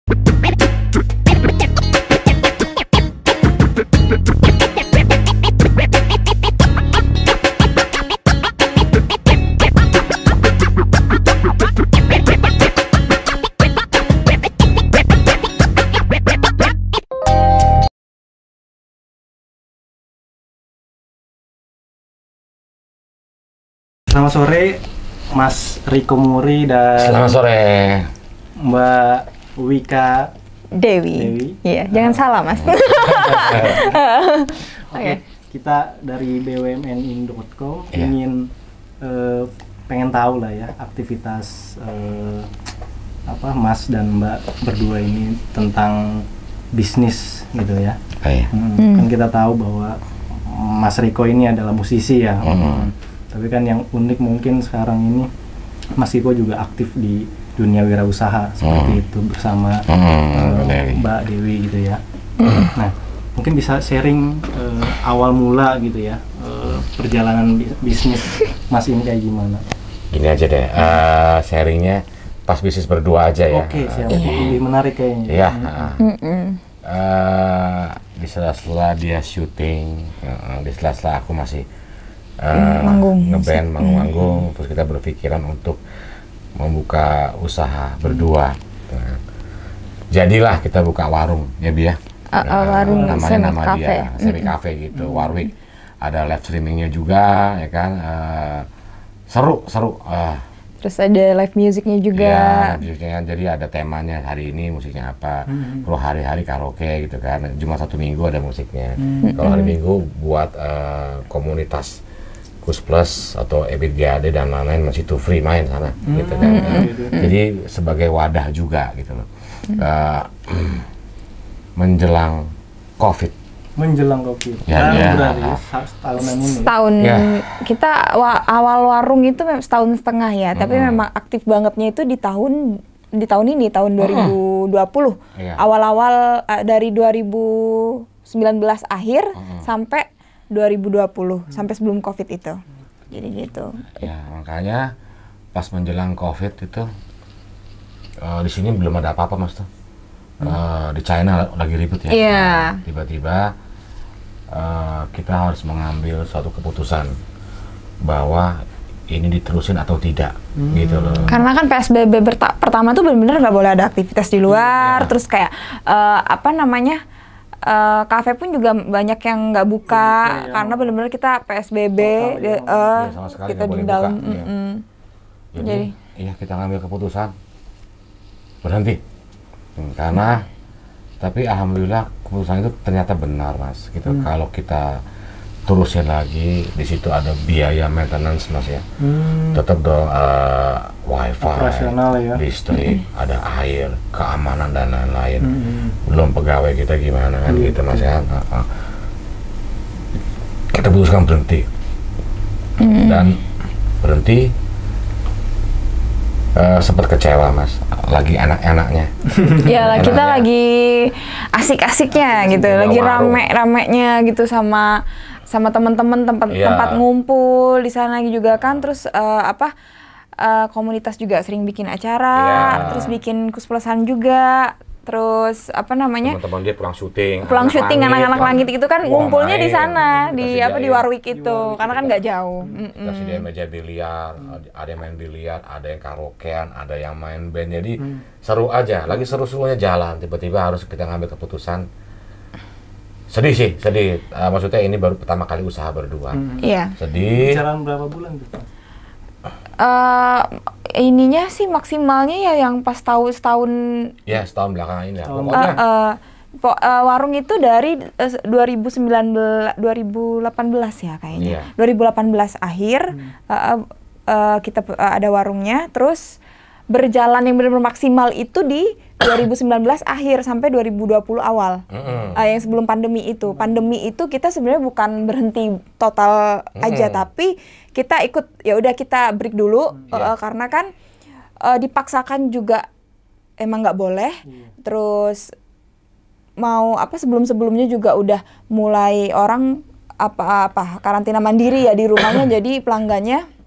Selamat sore, Mas Riko Muri dan selamat sore, Mbak Wika Dewi. Iya, jangan salah Mas. Oke, kita dari bumnin.com ingin pengen tahu lah ya aktivitas Mas dan Mbak berdua ini tentang bisnis gitu ya. Kan kita tahu bahwa Mas Riko ini adalah musisi ya. Tapi kan yang unik mungkin sekarang ini Mas Riko juga aktif di dunia wirausaha seperti itu bersama Mbak Dewi gitu ya. Nah, mungkin bisa sharing awal mula gitu ya perjalanan bisnis Mas ini kayak gimana? Gini aja deh, sharingnya pas bisnis berdua aja ya. Oke, siap. Lebih menarik kayaknya. Iya. Di sela-sela dia syuting, di sela-sela aku masih ngeband, manggung, terus kita berpikiran untuk membuka usaha berdua. Jadilah kita buka warung, ya Bi ya. Warung namanya nama Cafe. dia, Semi Cafe gitu, Warwick. Ada live streamingnya juga, ya kan. Seru. Terus ada live musicnya juga. Ya, musiknya, jadi ada temanya hari ini musiknya apa. Kalau hari-hari karaoke gitu kan. Cuma satu minggu ada musiknya. Kalau hari Minggu buat komunitas Kus Plus atau Ebit GAD dan lain-lain masih tuh free main sana gitu kan. Jadi sebagai wadah juga gitu loh. Menjelang COVID. Berarti setahunan ini. Setahun kita awal warung itu setahun setengah ya, tapi memang aktif bangetnya itu di tahun ini tahun 2020. Awal-awal dari 2019 akhir sampai 2020 sampai sebelum COVID itu. Jadi gitu. Ya, makanya pas menjelang COVID itu di sini belum ada apa-apa Mas tuh. Di China lagi ribut ya. Iya. Tiba-tiba kita harus mengambil suatu keputusan bahwa ini diterusin atau tidak gitu loh. Karena kan PSBB pertama tuh benar-benar nggak boleh ada aktivitas di luar, terus kayak kafe pun juga banyak yang nggak buka karena benar-benar kita PSBB, kita di dalam. Jadi kita ngambil keputusan berhenti karena tapi alhamdulillah keputusan itu ternyata benar Mas gitu. Kalau kita terusin lagi di situ ada biaya maintenance Mas ya, tetap dong wifi, listrik, ada air, keamanan dan lain-lain. Belum pegawai kita gimana kan gitu Mas ya. Kita putuskan berhenti dan berhenti. Sempat kecewa Mas, lagi enak-enaknya. Ya lah, kita lagi asik-asiknya gitu, lagi rame-ramenya gitu sama teman-teman tempat ngumpul di sana juga kan, terus komunitas juga sering bikin acara, terus bikin kusplosan juga. Terus teman-teman dia pulang syuting anak-anak langit itu kan ngumpulnya di sana di Warwick itu karena kan nggak jauh. Kasih dia meja biliar, ada yang main biliar, ada yang karaokean, ada yang main band, jadi seru aja, lagi seru-serunya jalan, tiba-tiba harus kita ngambil keputusan. Sedih maksudnya ini baru pertama kali usaha berdua. Sedih. Jalan berapa bulan gitu? Ininya sih maksimalnya ya yang pas setahun. Ya, setahun belakangan ini ya. Warung itu dari 2018 ya kayaknya. 2018 akhir kita ada warungnya, terus berjalan yang benar-benar maksimal itu di 2019 akhir sampai 2020 awal. Yang sebelum pandemi itu. Pandemi itu kita sebenarnya bukan berhenti total aja, tapi kita ikut, ya udah kita break dulu karena kan dipaksakan juga emang nggak boleh. Terus mau sebelumnya juga udah mulai orang karantina mandiri ya di rumahnya, jadi pelanggannya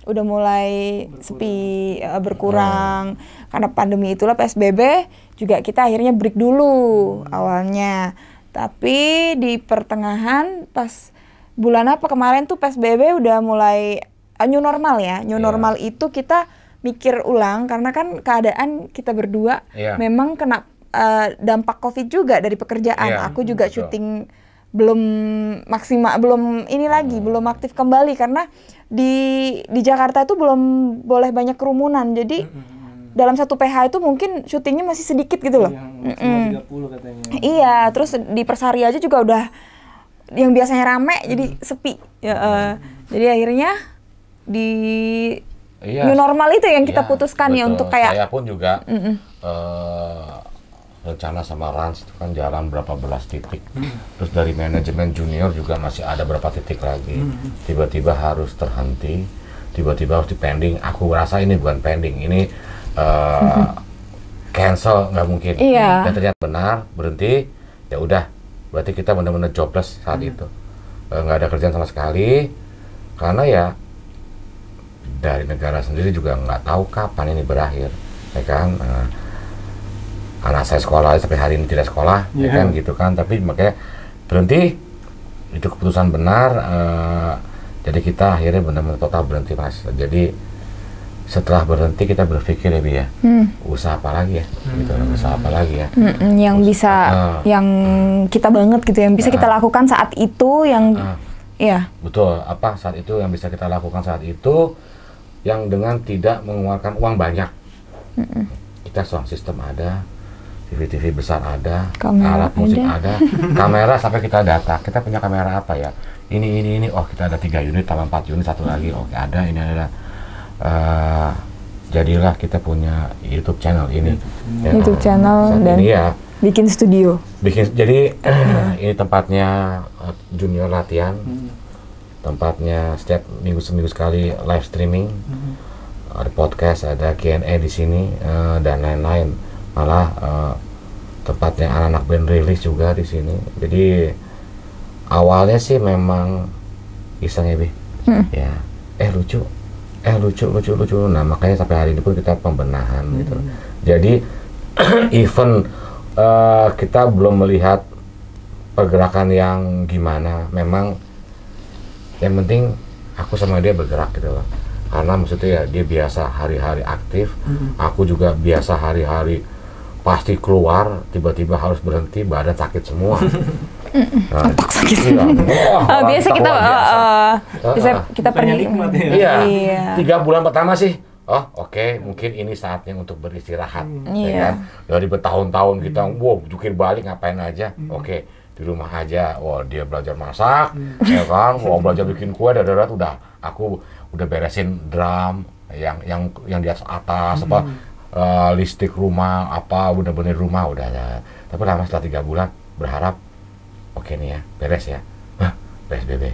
udah mulai sepi, berkurang karena pandemi itulah PSBB. juga kita akhirnya break dulu awalnya. Tapi di pertengahan pas bulan apa kemarin tuh PSBB udah mulai new normal ya. New normal itu kita mikir ulang karena kan keadaan kita berdua memang kena dampak COVID juga dari pekerjaan. Aku juga syuting belum maksimal, belum ini lagi, belum aktif kembali karena di Jakarta itu belum boleh banyak kerumunan. Jadi dalam satu PH itu mungkin syutingnya masih sedikit gitu loh. Yang 30 katanya. Iya, terus di Persari aja juga udah yang biasanya rame jadi sepi. Jadi akhirnya di new normal itu yang kita putuskan ya untuk kayak. Saya pun juga rencana sama Rans itu kan jalan berapa belas titik. Terus dari manajemen junior juga masih ada berapa titik lagi. Tiba-tiba harus terhenti, tiba-tiba harus dipending. Aku rasa ini bukan pending, ini cancel, nggak mungkin. Dan ternyata benar, berhenti, ya udah. Berarti kita benar-benar jobless saat itu. Nggak ada kerjaan sama sekali, karena ya dari negara sendiri juga nggak tahu kapan ini berakhir, ya kan? Anak saya sekolah sampai hari ini tidak sekolah, ya kan gitu kan? Tapi makanya berhenti, itu keputusan benar. Jadi kita akhirnya benar-benar total berhenti, Mas. Jadi setelah berhenti kita berpikir ya Bi ya, usaha apa lagi ya, gitu, usaha apa lagi ya, yang bisa, yang kita banget gitu, yang bisa kita lakukan saat itu, yang, betul, apa saat itu yang bisa kita lakukan saat itu, yang dengan tidak mengeluarkan uang banyak. Kita sound system ada, TV besar ada, alat musik ada, kamera sampai kita data, kita punya kamera apa ya, ini, oh kita ada 3 unit, tambah 4 unit, satu lagi, oke ada, ini ada. Jadilah kita punya YouTube channel ini. YouTube channel dan ini bikin studio. Jadi ini tempatnya junior latihan. Tempatnya setiap seminggu sekali live streaming. Ada podcast, ada Q&A di sini dan lain-lain. Malah tempatnya anak-anak band rilis juga di sini. Jadi awalnya sih memang iseng ya Bi. Ya, lucu. Nah makanya sampai hari ini pun kita pembenahan gitu. Jadi even kita belum melihat pergerakan yang gimana, memang yang penting aku sama dia bergerak gitu loh. Karena maksudnya ya dia biasa hari-hari aktif, aku juga biasa hari-hari pasti keluar, tiba-tiba harus berhenti, badan sakit semua. Otak sakit. Biasa kita bisa kita pergi. Iya. 3 bulan pertama sih, oke, mungkin ini saatnya untuk beristirahat. Ya kan? Dari bertahun-tahun kita, jukir balik ngapain aja, oke, di rumah aja. Dia belajar masak, ya kan, mau belajar bikin kue, udah, aku udah beresin drum, yang di atas apa, listrik rumah, apa, bener-bener rumah udah ada. Tapi lama setelah 3 bulan berharap. Oke nih ya, beres ya. PSBB.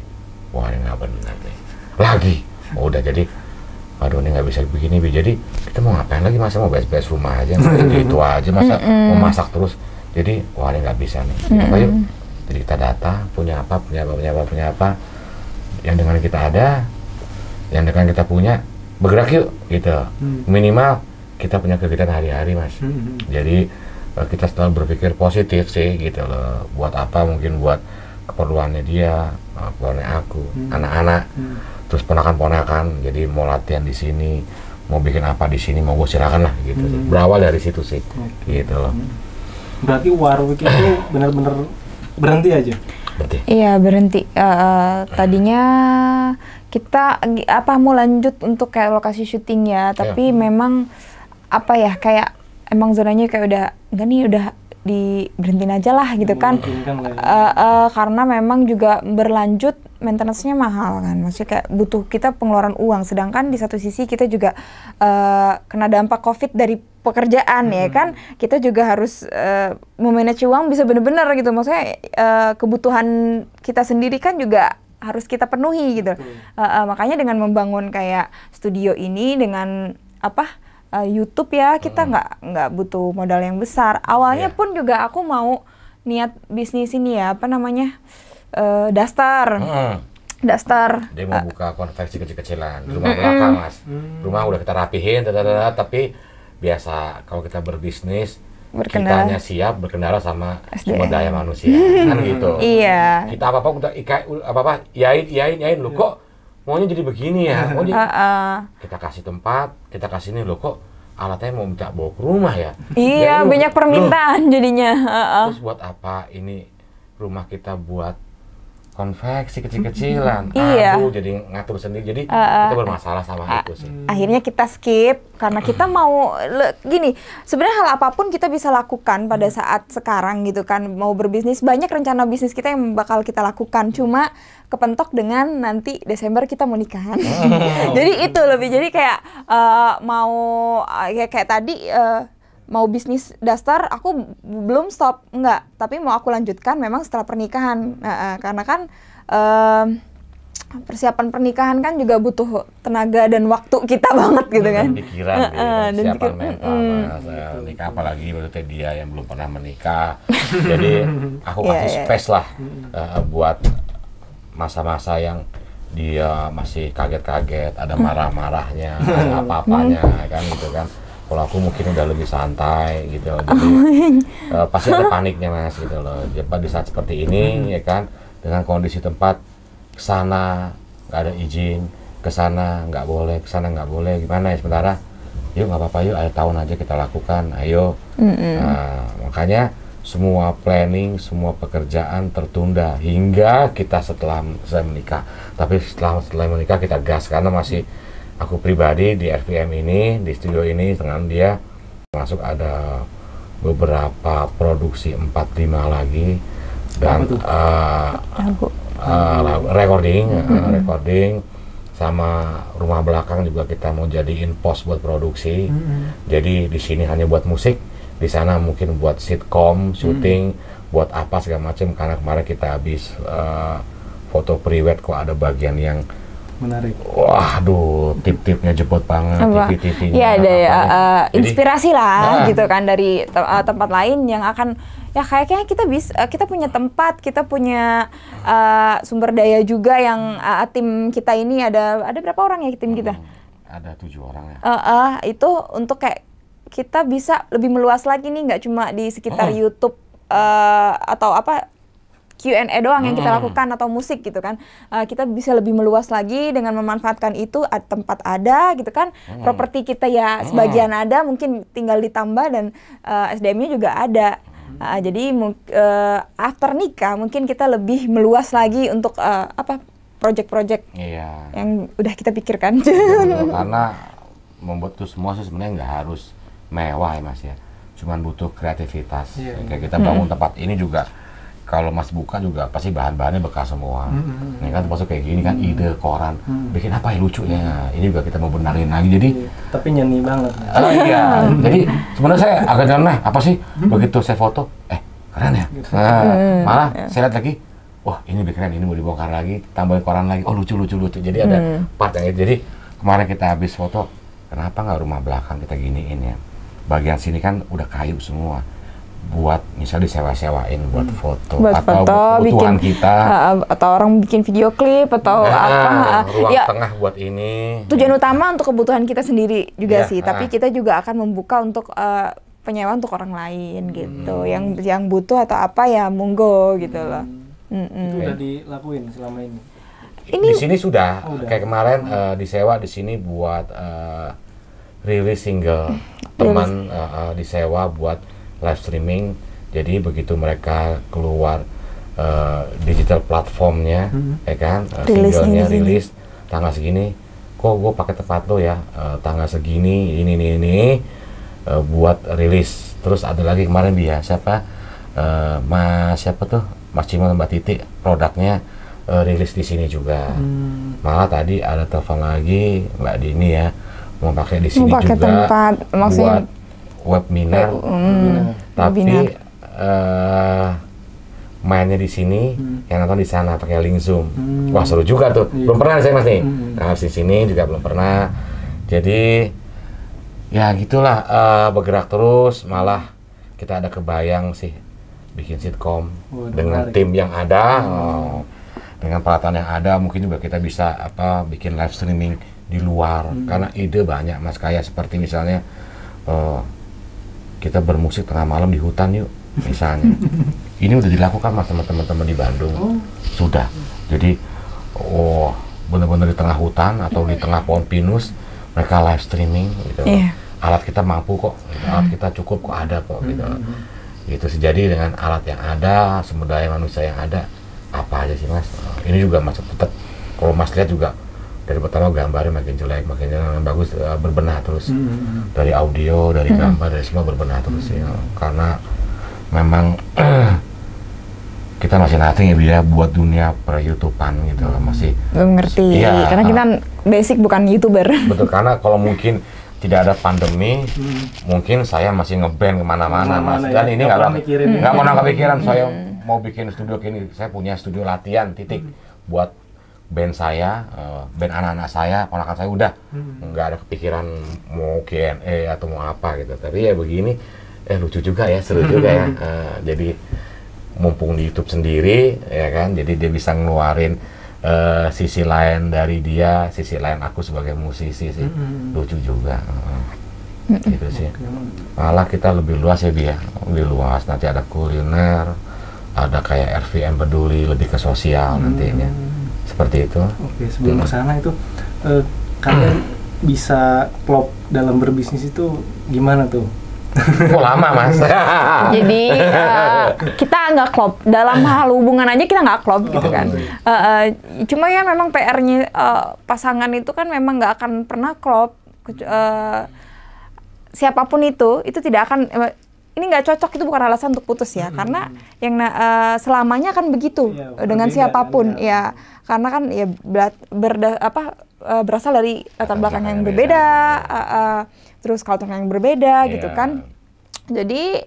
Wah ini nggak benar nih. Lagi. Udah jadi, aduh ini nggak bisa begini. Jadi kita mau ngapain lagi, masa mau beres-beres rumah aja, itu aja, masa mau masak terus. Jadi wah ini nggak bisa nih. Apa yuk? Jadi kita data, punya apa. Yang dengan kita ada, yang dengan kita punya, bergerak yuk gitu. Minimal kita punya kegiatan hari-hari Mas. Jadi kita selalu berpikir positif sih gitu loh. Buat apa, mungkin buat keperluannya dia, keperluannya aku, anak-anak, terus ponakan-ponakan. Jadi mau latihan di sini, mau bikin apa di sini, mau gue silakan lah gitu. Berawal dari situ sih, gitu loh. Berarti Warwick itu benar-benar berhenti aja? Berhenti. Iya berhenti. Tadinya kita mau lanjut untuk kayak lokasi syuting ya, tapi memang apa ya, kayak emang zonanya kayak udah berhentiin aja lah gitu kan. Karena memang juga berlanjut maintenance-nya mahal kan, maksudnya kayak butuh kita pengeluaran uang, sedangkan di satu sisi kita juga kena dampak COVID dari pekerjaan ya kan, kita juga harus memanage uang bisa bener-bener gitu, maksudnya kebutuhan kita sendiri kan juga harus kita penuhi gitu. Makanya dengan membangun kayak studio ini dengan YouTube ya, kita nggak butuh modal yang besar. Awalnya pun juga aku mau niat bisnis ini ya, daster. Dia mau buka konveksi kecil-kecilan di rumah belakang Mas. Rumah udah kita rapihin, tapi biasa kalau kita berbisnis kitanya siap berkendara sama sumber daya manusia kan gitu. Iya. Kita apa udah yain lo kok maunya jadi begini ya. Kita kasih tempat, kita kasih ini lo kok alatnya mau minta bawa ke rumah ya. Iya, banyak permintaan jadinya. Terus buat apa ini rumah kita buat konveksi kecil-kecilan, Iya. jadi ngatur sendiri, jadi kita bermasalah sama itu sih. Akhirnya kita skip karena kita mau gini. Sebenarnya hal apapun kita bisa lakukan pada saat sekarang gitu kan. Mau berbisnis, banyak rencana bisnis kita yang bakal kita lakukan. Cuma kepentok dengan nanti Desember kita mau nikahan. Jadi itu lebih jadi kayak mau kayak tadi. Mau bisnis daster, aku belum stop, enggak. Tapi mau aku lanjutkan memang setelah pernikahan. Karena kan persiapan pernikahan kan juga butuh tenaga dan waktu kita banget gitu kan. Pikiran, persiapan mental, nikah apalagi berarti dia yang belum pernah menikah. Jadi aku kasih space lah buat masa-masa yang dia masih kaget-kaget, ada marah-marahnya, ada apa-apanya kan gitu kan. Kalau aku mungkin udah lebih santai gitu, jadi pasti ada paniknya mas gitu loh. Jadi di saat seperti ini ya kan, dengan kondisi tempat kesana nggak ada izin, kesana nggak boleh, kesana nggak boleh, gimana ya sementara? Yuk nggak apa-apa yuk, akhir tahun aja kita lakukan, ayo. Nah, makanya semua planning, semua pekerjaan tertunda hingga kita setelah menikah. Tapi setelah menikah kita gas karena masih aku pribadi di RVM ini, di studio ini dengan dia masuk ada beberapa produksi 4-5 lagi dan recording sama rumah belakang juga kita mau jadiin pos buat produksi. Jadi di sini hanya buat musik, di sana mungkin buat sitcom, syuting, buat apa segala macam karena kemarin kita habis foto pre-wed kok ada bagian yang menarik. Waduh, tip-tipnya jebot banget, TV-TV-nya. Iya, ada inspirasi lah gitu kan dari tempat lain yang akan ya kayaknya kita punya tempat, kita punya sumber daya juga yang tim kita ini ada berapa orang ya tim kita? Ada 7 orang ya. Itu untuk kayak kita bisa lebih meluas lagi nih, nggak cuma di sekitar YouTube atau apa Q&A doang yang kita lakukan atau musik gitu kan. Kita bisa lebih meluas lagi dengan memanfaatkan itu, tempat ada gitu kan. Properti kita ya sebagian ada, mungkin tinggal ditambah dan SDM-nya juga ada. Jadi after nikah mungkin kita lebih meluas lagi untuk project-project yang udah kita pikirkan. Karena membuat itu semua sebenarnya nggak harus mewah ya mas ya. Cuman butuh kreativitas. Kayak kita bangun tempat ini juga. Kalau mas buka juga pasti bahan-bahannya bekas semua. Ini kan termasuk kayak gini kan ide koran. Bikin apa ya lucu ya. Ini juga kita mau benarin lagi. Jadi tapi nyeni banget. Iya. Jadi sebenarnya saya agak nyeleneh. Apa sih begitu saya foto? Keren ya. Malah saya lihat lagi. Wah ini lebih keren. Ini mau dibongkar lagi. Tambahin koran lagi. Oh lucu. Jadi ada part yang itu. Jadi kemarin kita habis foto. Kenapa nggak rumah belakang kita giniin ya? Bagian sini kan udah kayu semua. Buat misalnya disewa-sewain buat foto atau buat kebutuhan kita atau orang bikin video klip atau ruang tengah buat ini. Tujuan utama untuk kebutuhan kita sendiri juga sih, tapi kita juga akan membuka untuk penyewa untuk orang lain gitu. Yang butuh atau apa ya monggo gitu loh. Itu udah dilakuin selama ini. Di sini sudah kayak kemarin disewa di sini buat rilis single teman disewa buat live streaming. Jadi begitu mereka keluar digital platformnya, ya kan, singlenya rilis tanggal segini, kok gue pakai tempat lo ya, tanggal segini, ini buat rilis. Terus ada lagi kemarin dia siapa Mas Cimo Mbak Titi produknya rilis di sini juga. Malah tadi ada telepon lagi Mbak Dini ya, mau pakai di sini juga tempat, buat webinar, tapi mainnya di sini, yang nonton di sana pakai link Zoom. Wah seru juga tuh. Belum pernah saya mas nih. Nah di sini juga belum pernah. Jadi ya gitulah, bergerak terus. Malah kita ada kebayang sih bikin sitkom dengan tim yang ada, dengan peralatan yang ada. Mungkin juga kita bisa bikin live streaming di luar. Karena ide banyak mas, kayak seperti misalnya kita bermusik tengah malam di hutan yuk, misalnya. Ini udah dilakukan mas sama teman-teman di Bandung. Sudah. Jadi, benar-benar di tengah hutan atau di tengah pohon pinus, mereka live streaming gitu. Alat kita mampu kok, gitu. Alat kita cukup kok, ada kok gitu. Gitu sih. Jadi dengan alat yang ada, sumber daya manusia yang ada, apa aja sih mas? Ini juga mas tetap, kalau mas lihat juga dari pertama gambarnya makin jelek, makin bagus, berbenah terus. Dari audio, dari gambar, dari semua berbenah terus ya. Karena memang kita masih nothing ya buat dunia per-YouTubean gitu, masih belum ngerti. Iya, karena kita basic bukan YouTuber. Betul, karena kalau mungkin tidak ada pandemi, mungkin saya masih ngeband kemana-mana mas. Dan ini nggak pernah kepikiran saya mau bikin studio gini. Saya punya studio latihan titik buat band saya, band anak-anak saya, ponakan saya udah nggak ada kepikiran mau Q&A atau mau apa gitu. Tapi ya begini, lucu juga ya, seru juga ya. Jadi mumpung di YouTube sendiri, ya kan, jadi dia bisa ngeluarin sisi lain dari dia, sisi lain aku sebagai musisi sih, lucu juga. Gitu sih. Malah kita lebih luas ya Bi ya, lebih luas. Nanti ada kuliner, ada kayak RVM peduli, lebih ke sosial nantinya. Seperti itu. Oke, sebelum ke sana itu kalian bisa klop dalam berbisnis itu gimana tuh? Lama mas. Jadi kita nggak klop dalam hal hubungan aja, kita nggak klop gitu kan. Cuma ya memang PR-nya pasangan itu kan memang nggak akan pernah klop. Siapapun itu tidak akan. Ini nggak cocok itu bukan alasan untuk putus ya, karena yang selamanya akan begitu dengan siapapun ya, karena kan ya berasal dari latar belakang yang berbeda, terus culture yang berbeda gitu kan. Jadi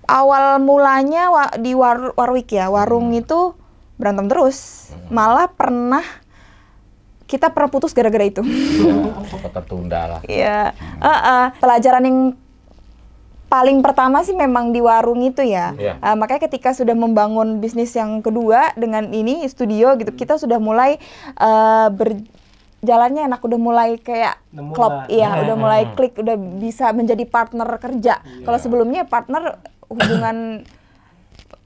awal mulanya di Warwick ya, warung itu berantem terus, malah kita pernah putus gara-gara itu. Tertunda lah. Iya, pelajaran yang paling pertama sih memang di warung itu ya. Makanya ketika sudah membangun bisnis yang kedua dengan ini studio gitu, kita sudah mulai berjalannya enak, udah mulai kayak klop, udah mulai klik, udah bisa menjadi partner kerja. Kalau sebelumnya partner hubungan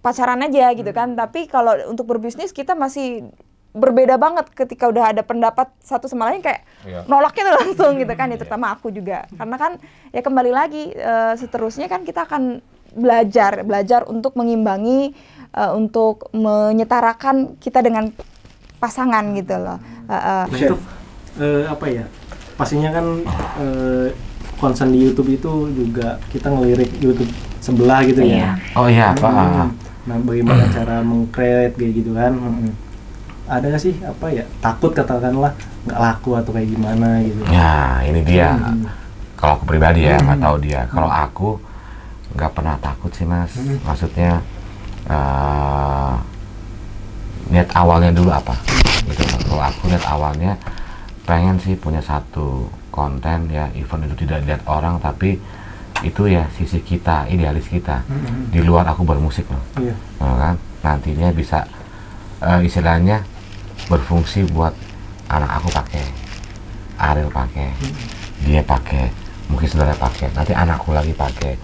pacaran aja gitu kan, tapi kalau untuk berbisnis kita masih berbeda banget ketika udah ada pendapat satu sama lain kayak nolaknya tuh langsung gitu kan, ya terutama aku juga, karena kan ya kembali lagi seterusnya kan kita akan belajar untuk mengimbangi, untuk menyetarakan kita dengan pasangan gitu loh. Itu apa ya, pastinya kan concern di YouTube itu juga kita ngelirik YouTube sebelah gitu ya. Oh iya, Pak. Nah, bagaimana cara meng-create kayak gitu kan? Ada nggak sih apa ya, takut katakanlah nggak laku atau kayak gimana gitu? Ya ini dia. Kalau aku pribadi ya nggak tahu dia. Kalau aku nggak pernah takut sih mas. Maksudnya niat awalnya dulu apa? Gitu. Kalau aku niat awalnya pengen sih punya satu konten ya, event itu tidak dilihat orang, tapi itu ya sisi kita, idealis kita. Di luar aku bermusik loh, kan? Nantinya bisa istilahnya berfungsi buat anak aku pakai, Ariel pakai, dia pakai, mungkin saudara pakai, nanti anakku lagi pakai,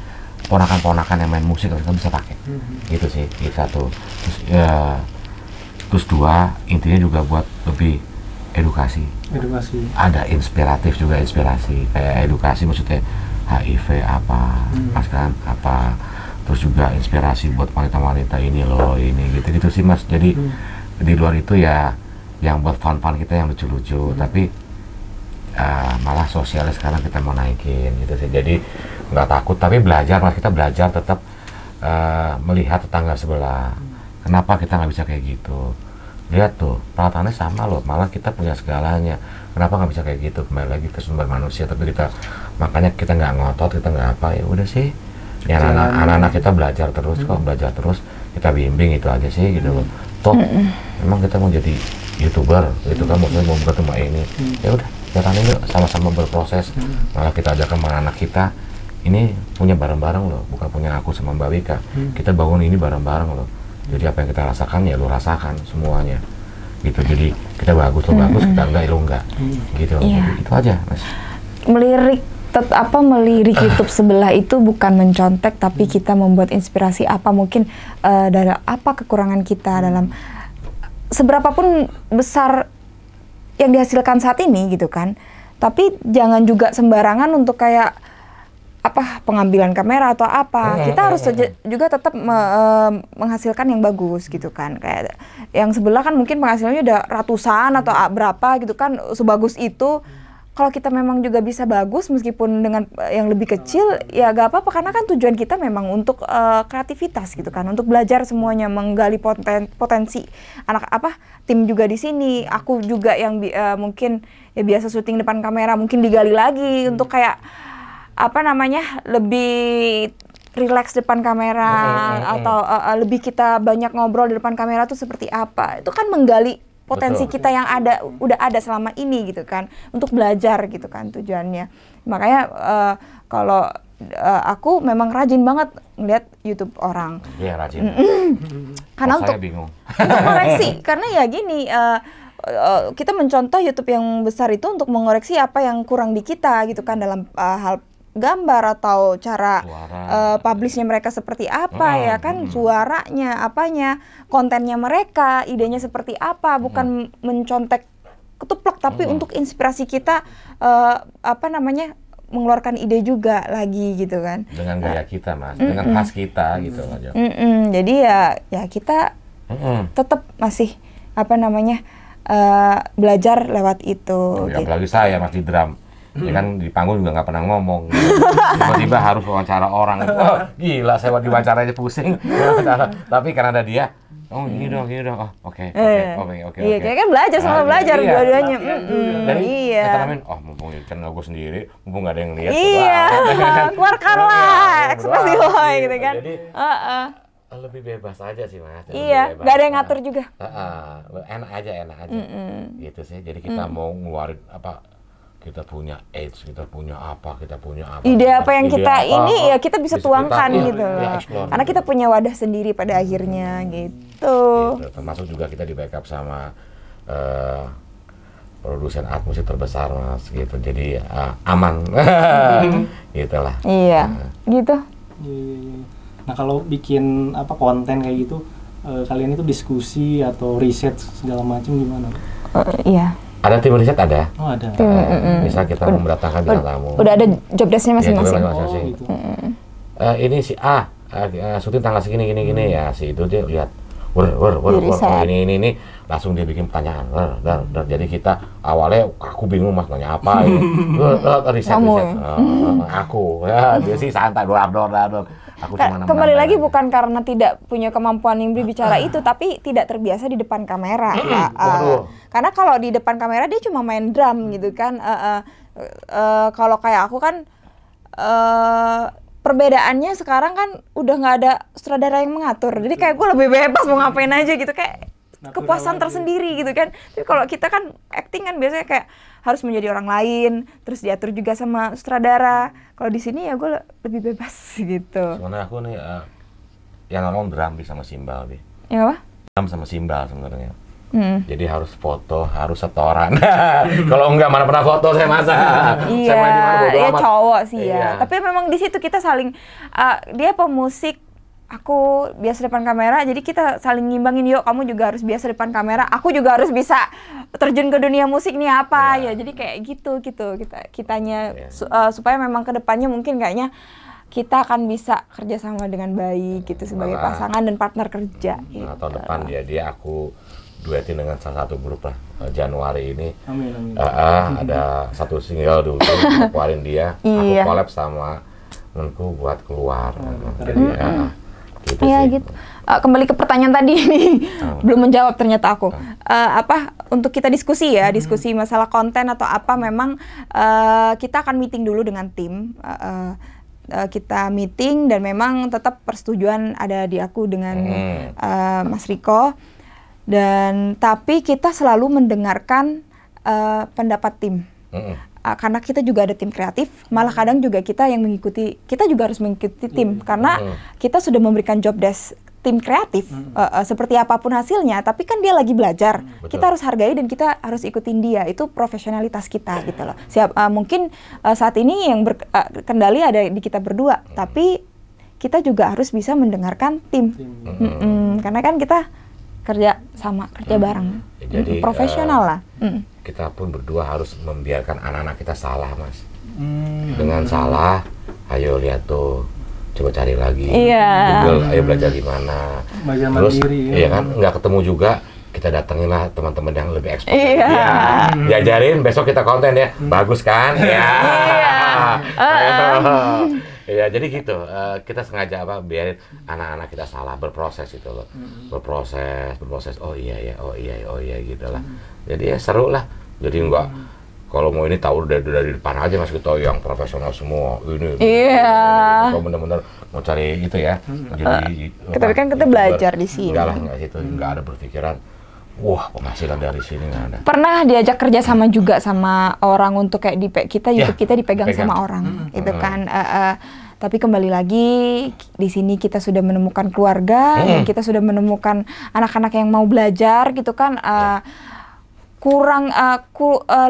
ponakan-ponakan yang main musik mereka bisa pakai. Gitu sih, itu satu. Terus dua, intinya juga buat lebih edukasi. Ada inspiratif juga, inspirasi kayak edukasi, maksudnya HIV apa, kan apa, terus juga inspirasi buat wanita-wanita ini loh, ini gitu sih mas. Jadi di luar itu ya yang buat fun-fun kita yang lucu-lucu, tapi malah sosialnya sekarang kita mau naikin gitu sih. Jadi nggak takut, tapi belajar mas, kita belajar tetap melihat tetangga sebelah. Kenapa kita nggak bisa kayak gitu? Lihat tuh, peralatannya sama loh, malah kita punya segalanya. Kenapa nggak bisa kayak gitu? Kembali lagi ke sumber manusia, tapi makanya kita nggak ngotot, kita nggak apa, ya udah sih. Ya anak-anak kita belajar terus kok, belajar terus, kita bimbing itu aja sih gitu loh. Toh, memang kita mau jadi YouTuber, itu kan maksudnya mau buka rumah ini. Ya udah, jalanin yuk, sama-sama berproses. Malah kita ajarkan anak kita, ini punya bareng-bareng loh, bukan punya aku sama Mbak Wika. Kita bangun ini bareng-bareng loh. Jadi apa yang kita rasakan ya lo rasakan semuanya. Gitu. Jadi kita bagus lo bagus, kita enggak lo enggak. Gitu. Jadi, itu aja, Mas. Melirik melirik YouTube sebelah itu bukan mencontek, tapi kita membuat inspirasi apa mungkin dari apa kekurangan kita dalam seberapapun besar yang dihasilkan saat ini gitu kan. Tapi jangan juga sembarangan untuk kayak pengambilan kamera atau apa. Kita harus juga tetap menghasilkan yang bagus gitu kan. Kayak yang sebelah kan mungkin penghasilannya udah ratusan atau berapa gitu kan, sebagus itu. Kalau kita memang juga bisa bagus meskipun dengan yang lebih kecil, ya gak apa-apa, karena kan tujuan kita memang untuk kreativitas gitu kan, untuk belajar semuanya, menggali potensi anak tim juga di sini. Aku juga yang mungkin ya biasa syuting depan kamera, mungkin digali lagi untuk kayak lebih relax depan kamera atau lebih kita banyak ngobrol di depan kamera tuh seperti apa. Itu kan menggali potensi kita yang udah ada selama ini gitu kan, untuk belajar gitu kan tujuannya. Makanya kalau aku memang rajin banget ngeliat YouTube orang. Iya, rajin. Karena untuk mengoreksi, karena ya gini, kita mencontoh YouTube yang besar itu untuk mengoreksi apa yang kurang di kita gitu kan, dalam hal gambar atau cara publishnya mereka seperti apa ya kan, suaranya, apanya, kontennya mereka, idenya seperti apa, bukan mencontek ketuplak, tapi untuk inspirasi kita mengeluarkan ide juga lagi gitu kan. Dengan gaya kita Mas, dengan khas kita gitu aja. Jadi ya kita tetap masih belajar lewat itu. Gitu. Apalagi saya Mas di drum. Ya kan di panggung juga nggak pernah ngomong, tiba-tiba harus wawancara orang. Oh, gila, saya diwawancara aja pusing. Tapi karena ada dia, oh gini dong, oh oke. Iya, kayak kan belajar sama belajar dua-duanya. Iya. Saya mumpung channel gue sendiri, mumpung nggak ada yang lihat. Iya, keluarkanlah ekspresi lo gitu kan. Jadi lebih bebas aja sih Mas. Iya, nggak ada yang ngatur juga. Enak aja. Gitu sih. Jadi kita mau ngeluarin kita punya AIDS, kita punya apa. Ide apa yang kita ini ya kita bisa tuangkan gitu loh. Karena kita punya wadah sendiri pada akhirnya gitu. Termasuk juga kita di backup sama produsen art musik terbesar Mas gitu. Jadi aman. Gitulah. Iya, gitu. Nah, kalau bikin konten kayak gitu, kalian itu diskusi atau riset segala macam gimana? Iya. Ada tim riset ada. Oh, ada. Misal kita mendatangkan bintang tamu. Udah ada job desk-nya masing-masing. Gitu. Ini si A, syuting tanggal segini gini ya, si itu dia lihat, ini langsung dia bikin pertanyaan. Jadi kita awalnya aku bingung Mas nanya apa ini. Riset. Aku ya dia sih santai dor. Kembali lagi bukan karena tidak punya kemampuan yang berbicara itu, tapi tidak terbiasa di depan kamera. Karena kalau di depan kamera dia cuma main drum gitu kan. Kalau kayak aku kan perbedaannya sekarang kan udah nggak ada sutradara yang mengatur. Jadi kayak gue lebih bebas mau ngapain aja gitu, kayak kepuasan tersendiri gitu kan. Tapi kalau kita kan acting kan biasanya kayak harus menjadi orang lain, terus diatur juga sama sutradara. Kalau di sini ya gue lebih bebas gitu. Sebenarnya aku nih yang ngomong drum sama simbal deh. Ya apa? Drum sama simbal sebenarnya. Jadi harus foto, harus setoran. Kalau enggak mana pernah foto saya masa. Iya, dia cowok sih ya. Tapi memang di situ kita saling dia pemusik, aku biasa depan kamera, jadi kita saling ngimbangin, yuk kamu juga harus biasa depan kamera, aku juga harus bisa terjun ke dunia musik nih apa ya. Jadi kayak gitu kitanya supaya memang kedepannya mungkin kayaknya kita akan bisa kerjasama dengan baik gitu sebagai pasangan dan partner kerja. Gitu. Tahun depan dia aku duetin dengan salah satu grup lah, Januari ini. Amin. Ada satu single dulu keluarin dia, aku collab sama temanku buat keluar. Gitu ya gitu. Kembali ke pertanyaan tadi nih, belum menjawab ternyata aku. Untuk kita diskusi masalah konten atau apa, memang kita akan meeting dulu dengan tim. Kita meeting dan memang tetap persetujuan ada di aku dengan Mas Riko. Dan tapi kita selalu mendengarkan pendapat tim. Karena kita juga ada tim kreatif, malah kadang juga kita yang mengikuti, kita juga harus mengikuti tim karena kita sudah memberikan job desk tim kreatif, seperti apapun hasilnya, tapi kan dia lagi belajar. Kita harus hargai dan kita harus ikutin dia. Itu profesionalitas kita gitu loh. Mungkin saat ini yang kendali ada di kita berdua, tapi kita juga harus bisa mendengarkan tim. Karena kan kita kerja bareng. Jadi profesional lah. Kita pun berdua harus membiarkan anak-anak kita salah, Mas. Dengan salah, ayo lihat tuh, coba cari lagi. Google, ayo belajar gimana. Terus, iya kan, nggak ketemu juga, kita datengin lah teman-teman yang lebih expert. Diajarin, besok kita konten ya, bagus kan? Ya, jadi gitu. Kita sengaja biarin anak-anak kita salah, berproses itu loh, berproses. Oh iya gitu lah. Jadi ya seru lah. Jadi nggak, kalau mau ini tahu dari depan aja Mas Gito yang profesional semua ini. Kalau benar-benar mau cari gitu ya. Jadi tapi kan kita belajar di sini. Enggak itu, enggak ada berpikiran wah penghasilan dari sini nggak ada. Pernah diajak kerja sama juga sama orang untuk kayak YouTube kita dipegang sama orang, itu kan. Tapi kembali lagi di sini kita sudah menemukan keluarga, dan kita sudah menemukan anak-anak yang mau belajar gitu kan.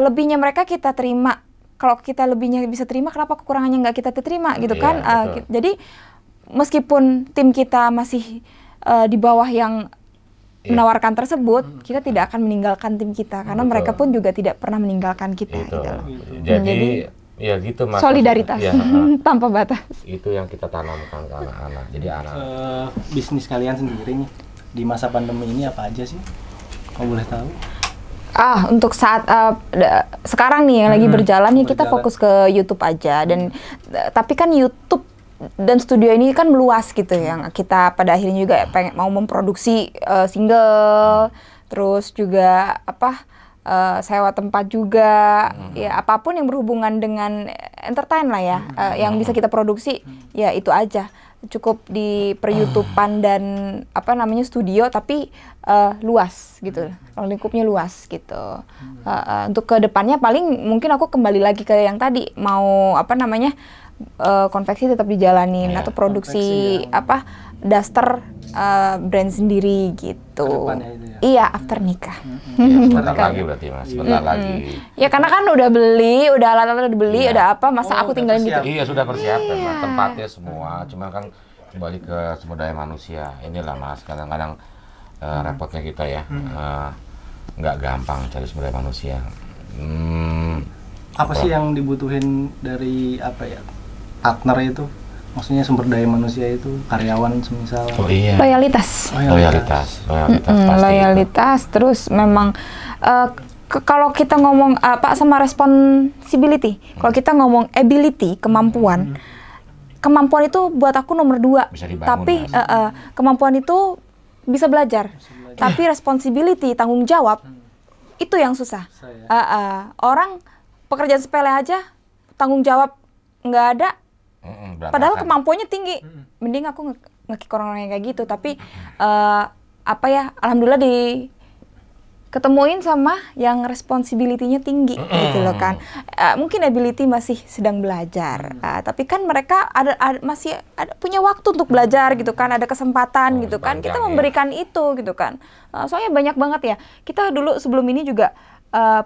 Lebihnya mereka kita terima. Kalau kita lebihnya bisa terima, kenapa kekurangannya nggak kita terima gitu kan? Jadi meskipun tim kita masih di bawah yang menawarkan tersebut, kita tidak akan meninggalkan tim kita karena mereka pun juga tidak pernah meninggalkan kita. Gitu loh. Jadi ya gitu Mas. Solidaritas tanpa batas. Itu yang kita tanamkan ke anak-anak. Jadi bisnis kalian sendiri nih di masa pandemi ini apa aja sih? Kalau boleh tahu? Untuk saat sekarang nih yang lagi berjalan ya kita fokus ke YouTube aja tapi kan YouTube dan studio ini kan meluas gitu yang kita pada akhirnya juga mau memproduksi single, terus juga sewa tempat juga, ya apapun yang berhubungan dengan entertain lah ya, yang bisa kita produksi ya itu aja. Cukup di per-YouTubean dan studio tapi luas gitu, lingkupnya luas gitu. Untuk kedepannya paling mungkin aku kembali lagi ke yang tadi mau konveksi tetap dijalanin atau produksi daster brand sendiri gitu. Iya, after nikah. Sebentar lagi berarti Mas, sebentar lagi. Ya karena kan udah beli, udah alat-alat udah beli, udah masa aku tinggalin gitu. Iya, sudah persiapan Mas, tempatnya semua. Cuma kan kembali ke sumber daya manusia. Inilah Mas, kadang-kadang repotnya kita ya. Nggak gampang cari sumber daya manusia. Apa sih yang dibutuhin dari partner itu? Maksudnya sumber daya manusia itu karyawan semisal. Loyalitas pasti. Loyalitas terus memang kalau kita ngomong sama responsibility. Kalau kita ngomong ability, kemampuan itu buat aku nomor 2. Tapi kemampuan itu bisa belajar. Tapi responsibility, tanggung jawab itu yang susah. Orang pekerjaan sepele aja tanggung jawab nggak ada. Padahal kemampuannya tinggi, mending aku ngekik orang-orang yang kayak gitu. Tapi alhamdulillah ketemuin sama yang responsibility-nya tinggi gitu loh kan. Mungkin ability masih sedang belajar, tapi kan mereka masih punya waktu untuk belajar gitu kan, ada kesempatan gitu kan. Kita memberikan itu gitu kan. Soalnya banyak banget ya. Kita dulu sebelum ini juga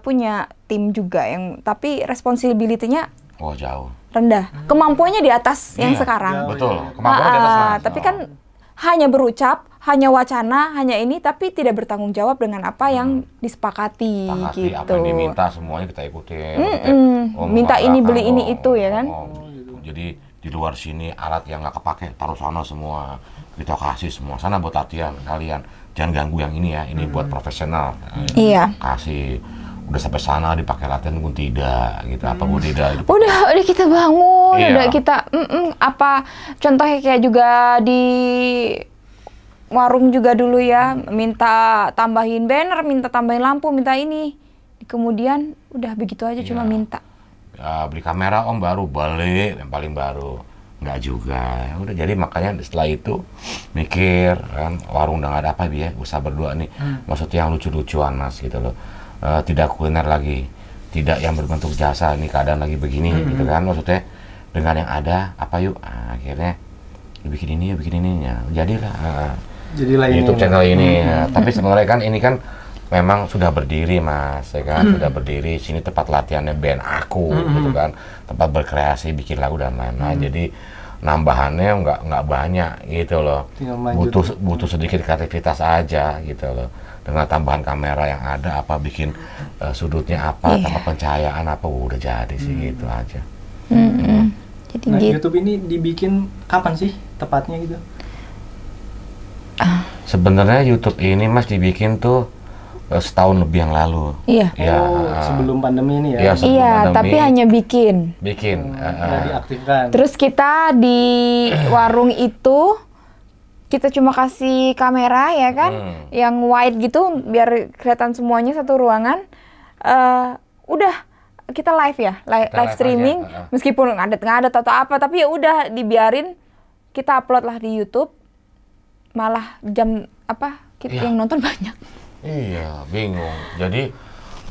punya tim juga tapi responsibility-nya jauh. Rendah. Kemampuannya di atas yang sekarang. Betul, kemampuannya di atas Mas. Tapi kan hanya berucap, hanya wacana, hanya ini, tapi tidak bertanggung jawab dengan apa yang disepakati gitu. Apa yang diminta semuanya kita ikutin. Minta ini, beli ini, itu ya kan. Jadi di luar sini alat yang nggak kepake, taruh sana semua. Kita kasih semua. Sana buat latihan kalian. Jangan ganggu yang ini ya, ini buat profesional. Iya. Kasih. Udah sampai sana dipakai latihan pun tidak gitu, tidak. Udah kita bangun, udah kita contohnya kayak juga di warung juga dulu ya, minta tambahin banner, minta tambahin lampu, minta ini. Kemudian udah begitu aja cuma minta. Beli kamera baru balik yang paling baru. Nggak juga. Udah jadi makanya setelah itu mikir kan warung udah nggak ada apa ya, usaha berdua nih. Maksudnya yang lucu-lucuan Mas gitu loh. Tidak kuliner lagi, tidak yang berbentuk jasa, ini keadaan lagi begini gitu kan, maksudnya dengan yang ada akhirnya bikin ini ya, jadilah YouTube channel ini. Tapi sebenarnya kan ini kan memang sudah berdiri Mas, ya kan, sudah berdiri. Sini tempat latihannya band aku, gitu kan, tempat berkreasi, bikin lagu dan lain-lain. Jadi nambahannya nggak banyak gitu loh. Butuh sedikit kreativitas aja gitu loh. Dengan tambahan kamera yang ada, apa bikin sudutnya apa, tambah pencahayaan apa, udah jadi sih gitu aja. Jadi nah, YouTube ini dibikin kapan sih tepatnya gitu? Sebenarnya YouTube ini Mas dibikin tuh setahun lebih yang lalu. Iya. Ya, sebelum pandemi ini ya? Iya, tapi hanya bikin. Nggak diaktifkan. Terus kita di warung itu, kita cuma kasih kamera ya kan, yang wide gitu, biar kelihatan semuanya satu ruangan. Udah, kita live ya, live streaming, meskipun ngadet atau apa, tapi ya udah dibiarin, kita upload lah di YouTube. Malah jam yang nonton banyak. Iya, bingung. Jadi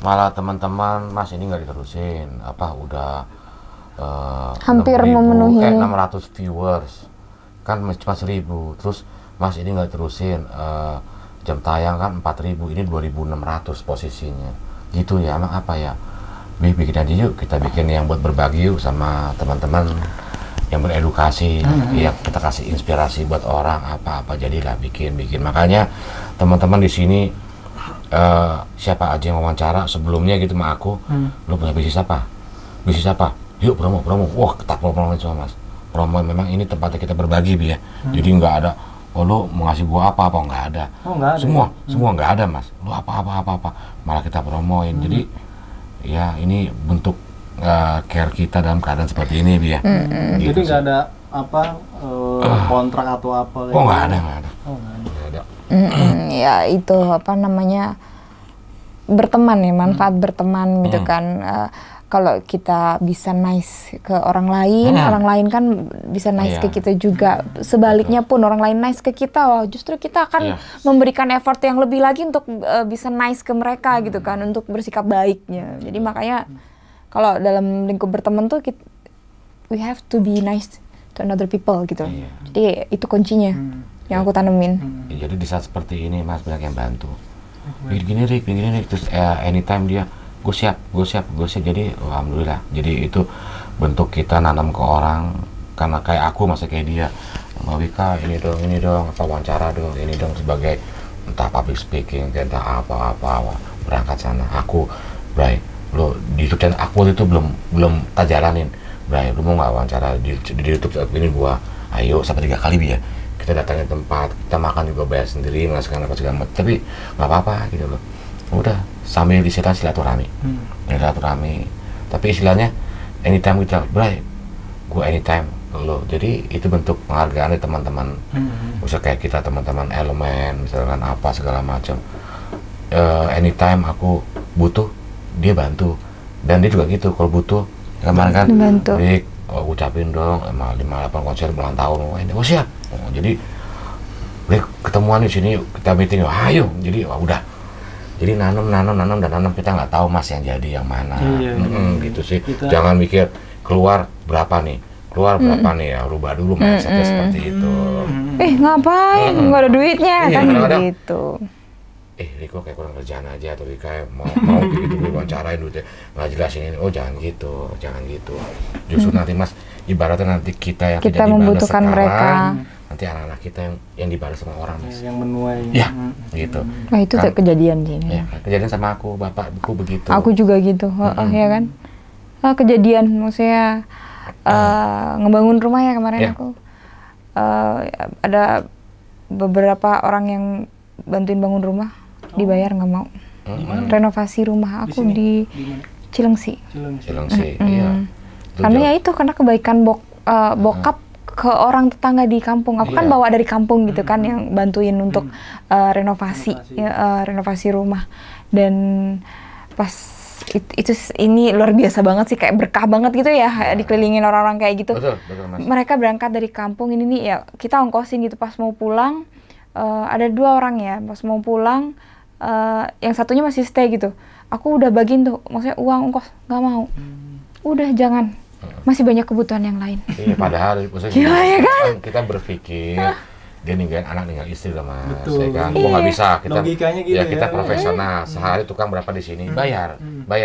malah teman-teman, Mas ini nggak diterusin, udah hampir memenuhi 600 viewers, kan cuma 1000. Terus Mas ini nggak diterusin, jam tayang kan 4000, ini 2600 posisinya. Gitu ya, emang apa ya? Bikin aja yuk, kita bikin yang buat berbagi yuk sama teman-teman yang beredukasi, ya kita kasih inspirasi buat orang, apa-apa jadilah bikin. Makanya teman-teman di sini siapa aja yang wawancara sebelumnya gitu sama aku, lu punya bisnis apa? Yuk promo. Wah, ketak promoin semua Mas. Promo memang ini tempatnya kita berbagi ya. Jadi nggak ada, lu mau ngasih gua apa nggak ada. Semua nggak ada Mas. Lu apa malah kita promoin. Jadi ya ini bentuk care kita dalam keadaan seperti ini ya. Gitu. Jadi nggak ada kontrak atau apa? Nggak ada. Ya itu berteman ya, manfaat berteman gitu kan. Kalau kita bisa nice ke orang lain, orang lain kan bisa nice ke kita juga. Sebaliknya pun orang lain nice ke kita, justru kita akan memberikan effort yang lebih lagi untuk bisa nice ke mereka gitu kan, untuk bersikap baiknya. Jadi makanya kalau dalam lingkup berteman tuh we have to be nice to another people gitu. Jadi itu kuncinya yang aku tanemin. Jadi di saat seperti ini Mas banyak yang bantu. Begini Rick, terus anytime dia gue siap. Jadi alhamdulillah. Jadi itu bentuk kita nanam ke orang, karena kayak aku masih kayak dia, Mbak Wika ini dong, wawancara dong, ini dong, sebagai entah public speaking, entah apa berangkat sana. Aku, Bray, lo di YouTube channel aku itu belum tak jalanin, Bray, lu mau nggak wawancara di YouTube ini gua? Ayo sampai 3 kali ya. Kita datangin tempat, kita makan juga bayar sendiri, merasakan apa segala macam, tapi nggak apa-apa gitu loh. Udah sambil silaturahmi. Tapi istilahnya anytime kita, Bray, gue anytime lo. Jadi itu bentuk penghargaan dari teman-teman. Misalnya kayak kita teman-teman elemen, misalkan apa segala macam. Anytime aku butuh, dia bantu. Dan dia juga gitu, kalau butuh kemarin kan, Rick, ucapin dong 58 konser ulang tahun. Siap. Jadi Rick, ketemuan di sini, kita meeting. Ayo. Jadi udah. Jadi nanam, kita nggak tahu Mas yang jadi yang mana. Gitu sih. Jangan mikir keluar berapa nih ya, rubah dulu mindsetnya seperti itu. Ngapain? Nggak ada duitnya kan gitu. Riko kayak kurang kerjaan aja, atau kayak mau begitu gue wawancarain duitnya nggak jelasin ini. Jangan gitu. Justru nanti Mas, ibaratnya nanti kita yang tidak dibalas sekarang, mereka. Nanti anak-anak kita yang dibalas sama orang Mas. Yang menuai. Ya, gitu. Nah itu kan, kejadian sih. Ya, kejadian sama aku, bapakku begitu. Aku juga gitu, ya kan. Kejadian, maksudnya ngebangun rumah ya kemarin aku. Ada beberapa orang yang bantuin bangun rumah, dibayar nggak mau. Renovasi rumah aku di Cilengsi. Iya. Karena ya itu, karena kebaikan bokap ke orang tetangga di kampung. Aku kan bawa dari kampung gitu kan, yang bantuin untuk renovasi rumah. Dan pas ini luar biasa banget sih, kayak berkah banget gitu ya, dikelilingin orang-orang kayak gitu. Betul, Mas. Mereka berangkat dari kampung ini nih ya, kita ongkosin gitu. Pas mau pulang, ada 2 orang ya, pas mau pulang, yang satunya masih stay gitu. Aku udah bagiin tuh, maksudnya uang ongkos, nggak mau. Udah jangan, masih banyak kebutuhan yang lain. Padahal maksudnya ya kan? Kita berpikir dia ninggalin anak, ninggalin istri lah Mas. Betul. Ya kan, gua nggak bisa. Kita logikanya gitu ya, kita ya. profesional. Sehari tukang berapa di sini? Bayar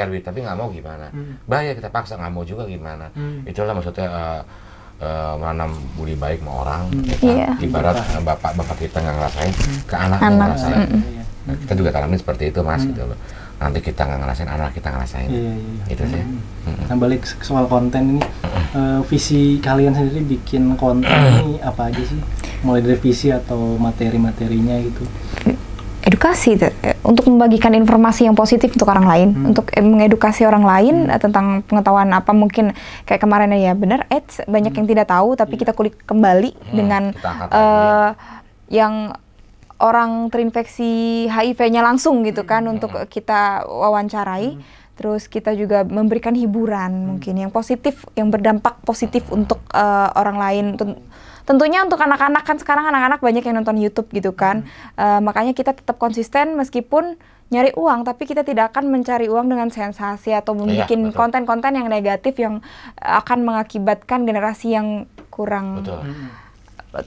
duit, tapi nggak mau gimana? Bayar, kita paksa, nggak mau juga gimana? Itulah maksudnya menanam budi baik sama orang. Ya kan? Ibarat bapak kita nggak ngerasain, ke anak ngerasain. Nah, kita juga tanamin seperti itu Mas, gitu loh. Nanti kita nggak ngerasain, anak kita ngerasain. Itu sih. Nah, balik soal konten ini, visi kalian sendiri bikin konten ini apa aja sih? Mulai dari visi atau materi-materinya gitu? Edukasi, untuk membagikan informasi yang positif untuk orang lain, untuk mengedukasi orang lain tentang pengetahuan apa, mungkin kayak kemarin ya benar, banyak yang tidak tahu, tapi kita kulik kembali dengan yang orang terinfeksi HIV-nya langsung gitu kan, untuk kita wawancarai. Terus kita juga memberikan hiburan mungkin yang positif, yang berdampak positif untuk orang lain. Tentunya untuk anak-anak, kan sekarang anak-anak banyak yang nonton YouTube gitu kan. Makanya kita tetap konsisten meskipun nyari uang, tapi kita tidak akan mencari uang dengan sensasi atau membuat konten-konten yang negatif yang akan mengakibatkan generasi yang kurang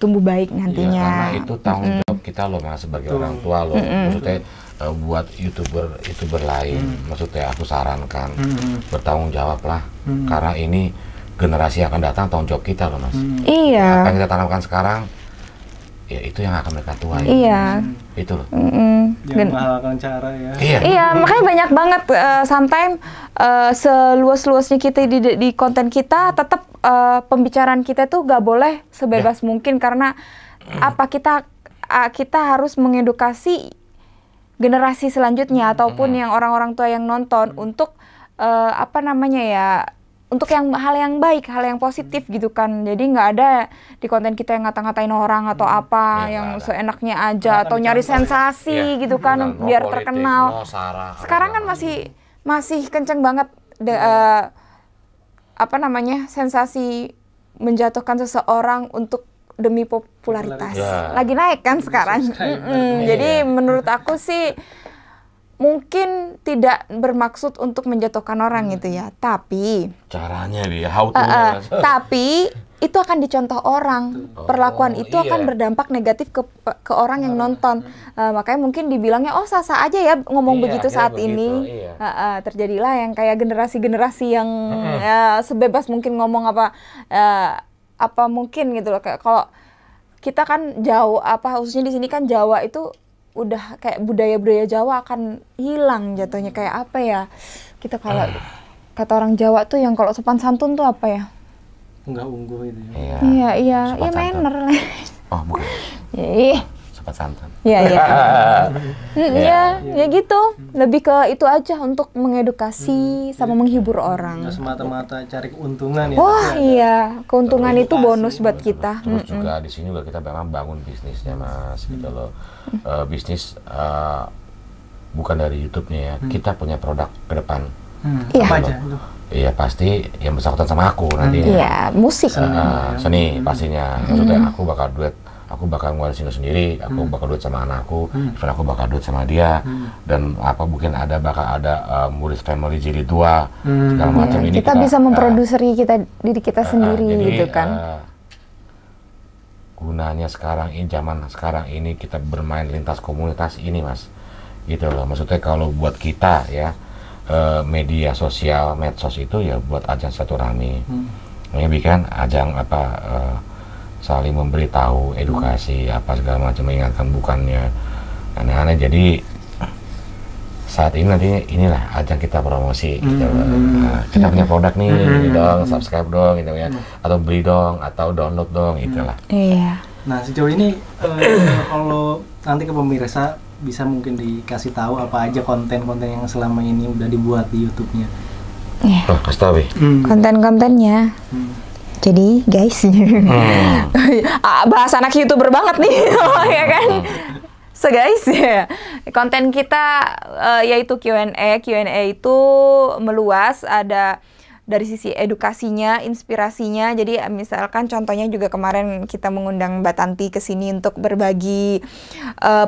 tumbuh baik nantinya. Ya, karena itu tanggung jawab kita loh Mas, sebagai orang tua loh. Maksudnya buat youtuber lain, maksudnya aku sarankan bertanggung jawab lah, karena ini generasi yang akan datang, tanggung jawab kita loh Mas. Iya. Apa yang kita tanamkan sekarang, ya itu yang akan mereka tuai. Iya. Itu loh. Jangan menghalalkan cara ya. Iya, makanya banyak banget sometimes seluas-luasnya kita di konten kita, tetap pembicaraan kita tuh gak boleh sebebas mungkin, karena apa, kita harus mengedukasi generasi selanjutnya ataupun yang orang-orang tua yang nonton untuk apa namanya ya, untuk hal yang baik, hal yang positif gitu kan. Jadi nggak ada di konten kita yang ngata-ngatain orang atau apa yang seenaknya aja atau nyari sensasi gitu kan, biar politik, terkenal. Sekarang kan masih kenceng banget apa namanya, sensasi menjatuhkan seseorang untuk demi popularitas. Lagi naik kan sekarang. Jadi menurut aku sih mungkin tidak bermaksud untuk menjatuhkan orang gitu ya, tapi caranya dia, tapi itu akan dicontoh orang. Perlakuan itu akan berdampak negatif ke orang yang nonton. Makanya mungkin dibilangnya sah-sah aja ya ngomong begitu saat ini. Terjadilah yang kayak generasi-generasi yang sebebas mungkin ngomong apa mungkin gitu loh. Kayak kalau kita kan jauh, khususnya di sini kan Jawa itu udah kayak budaya-budaya Jawa akan hilang jatuhnya. Kayak apa ya, kita kalau kata orang Jawa tuh yang kalau sopan santun tuh apa ya, enggak ungguh itu ya. Iya manner lah. Bukan. Sopan santun. Ya gitu. Lebih ke itu aja, untuk mengedukasi sama menghibur orang. Nggak semata-mata cari keuntungan ya. Iya, keuntungan itu bonus buat kita. Terus juga di sini juga kita memang bangun bisnisnya Mas, gitu loh. Bisnis bukan dari YouTube-nya ya. Kita punya produk ke depan. Apa aja itu? Iya pasti yang bersangkutan sama aku nanti. Iya, musik. Seni pastinya. Maksudnya aku bakal duet. Aku bakal ngeluarin single sendiri, aku bakal duet sama anakku, even aku bakal duet sama dia, dan mungkin bakal ada Murid Family Jilid 2, segala macam ini. Kita bisa memproduseri diri kita sendiri jadi, gitu kan. Gunanya sekarang ini, zaman sekarang ini kita bermain lintas komunitas ini Mas, gitu loh. Maksudnya kalau buat kita ya, media sosial, medsos itu ya buat ajang silaturahmi, bikin ajang saling memberitahu, edukasi, apa segala macam, mengingatkan bukannya aneh-aneh. Jadi saat ini nanti inilah ajang kita promosi, gitu. Kita punya produk nih, dong, subscribe dong, gitu ya, atau beli dong, atau download dong, itulah. Iya. Nah sejauh ini kalau nanti ke pemirsa bisa mungkin dikasih tahu apa aja konten-konten yang selama ini udah dibuat di YouTube-nya. Kasih tahu, Konten-kontennya. Jadi guys, bahasa anak YouTuber banget nih, ya kan? So guys, konten kita yaitu Q&A. Q&A itu meluas, ada dari sisi edukasinya, inspirasinya. Jadi misalkan contohnya juga kemarin kita mengundang Mbak Tanti ke sini untuk berbagi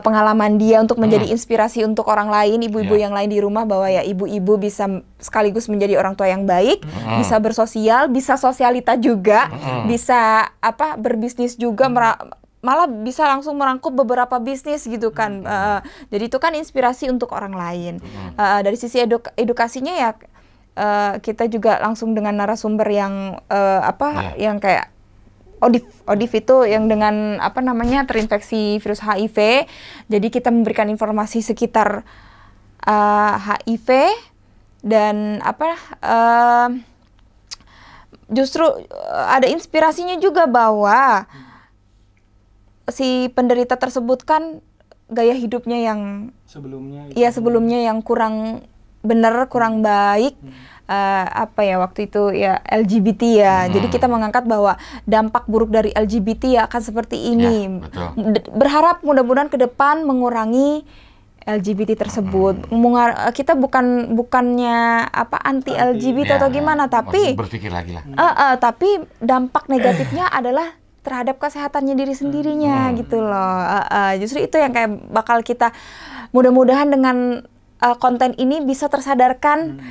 pengalaman dia untuk menjadi inspirasi untuk orang lain, ibu-ibu yang lain di rumah, bahwa ya ibu-ibu bisa sekaligus menjadi orang tua yang baik, bisa bersosial, bisa sosialita juga, bisa berbisnis juga, malah bisa langsung merangkup beberapa bisnis gitu kan. Jadi itu kan inspirasi untuk orang lain. Dari sisi edukasinya ya kita juga langsung dengan narasumber yang yang kayak Odif itu yang dengan terinfeksi virus HIV. Jadi kita memberikan informasi sekitar HIV dan justru ada inspirasinya juga bahwa si penderita tersebut kan gaya hidupnya yang sebelumnya yang kurang benar, kurang baik. Waktu itu ya LGBT ya. Jadi kita mengangkat bahwa dampak buruk dari LGBT ya akan seperti ini. Ya, berharap mudah-mudahan ke depan mengurangi LGBT tersebut. Kita bukannya anti LGBT atau gimana, tapi berpikir lagi lah. Tapi dampak negatifnya adalah terhadap kesehatannya diri sendirinya gitu loh. Justru itu yang kayak bakal kita mudah-mudahan dengan konten ini bisa tersadarkan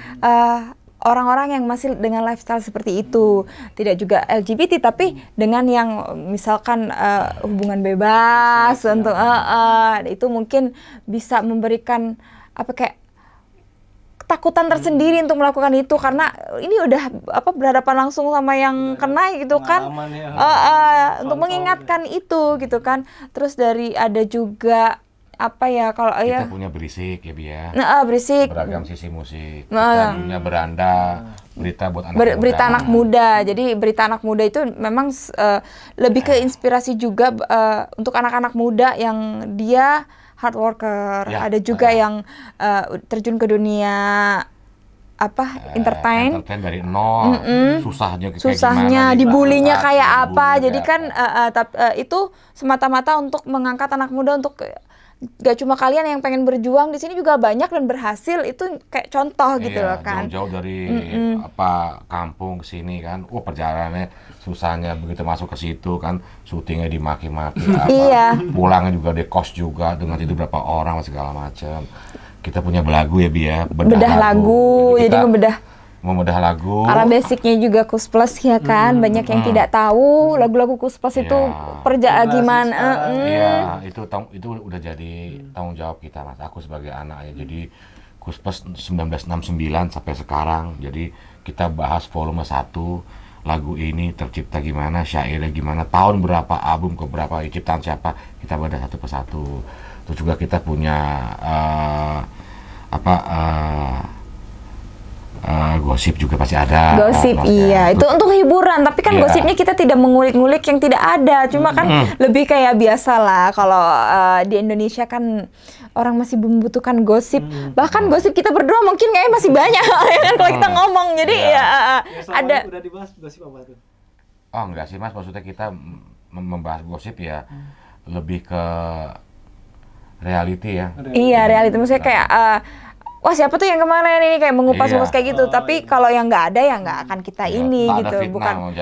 orang-orang yang masih dengan lifestyle seperti itu, tidak juga LGBT tapi dengan yang misalkan hubungan bebas untuk itu mungkin bisa memberikan kayak ketakutan tersendiri untuk melakukan itu karena ini udah berhadapan langsung sama yang kena gitu kan, untuk mengingatkan itu gitu kan. Terus ada juga kalau kita punya berisik ya Bi ya. Berisik. Beragam sisi musik. Kita punya beranda, berita buat anak muda. Berita anak muda. Jadi berita anak muda itu memang lebih ke inspirasi juga untuk anak-anak muda yang dia hard worker. Ada juga yang terjun ke dunia entertain dari nol, susahnya, dibulinya kayak apa. Jadi kan itu semata-mata untuk mengangkat anak muda untuk gak cuma kalian yang pengen berjuang, di sini juga banyak dan berhasil, itu kayak contoh gitu loh kan. Jauh-jauh dari kampung ke sini kan, perjalanannya susahnya begitu masuk ke situ kan, syutingnya dimaki-maki, pulangnya juga di kos juga dengan itu berapa orang segala macam. Kita punya belagu ya Bi ya, bedah lagu, jadi membedah lagu. Karena basicnya juga Kus Plus ya kan, banyak yang tidak tahu lagu-lagu Kus Plus itu gimana. Itu udah jadi tanggung jawab kita Mas. Aku sebagai anaknya, jadi Kus Plus 1969 sampai sekarang. Jadi kita bahas volume 1, lagu ini tercipta gimana, syairnya gimana, tahun berapa, album ke berapa, ciptaan siapa, kita bedah satu persatu. Terus juga kita punya gosip juga pasti ada. Gosip itu untuk hiburan, tapi kan gosipnya kita tidak mengulik-ngulik yang tidak ada, cuma kan lebih kayak biasa lah. Kalau di Indonesia kan orang masih membutuhkan gosip, bahkan gosip kita berdua mungkin kayaknya masih banyak kalau kita ngomong. Jadi ada. Udah dibahas gosip apa tuh? Enggak sih Mas, maksudnya kita membahas gosip ya lebih ke reality ya. Iya, reality, maksudnya kayak wah siapa tuh yang kemarin ini kayak mengupas-ngupas kayak gitu. Tapi kalau yang nggak ada ya nggak akan kita ini gitu. Bukan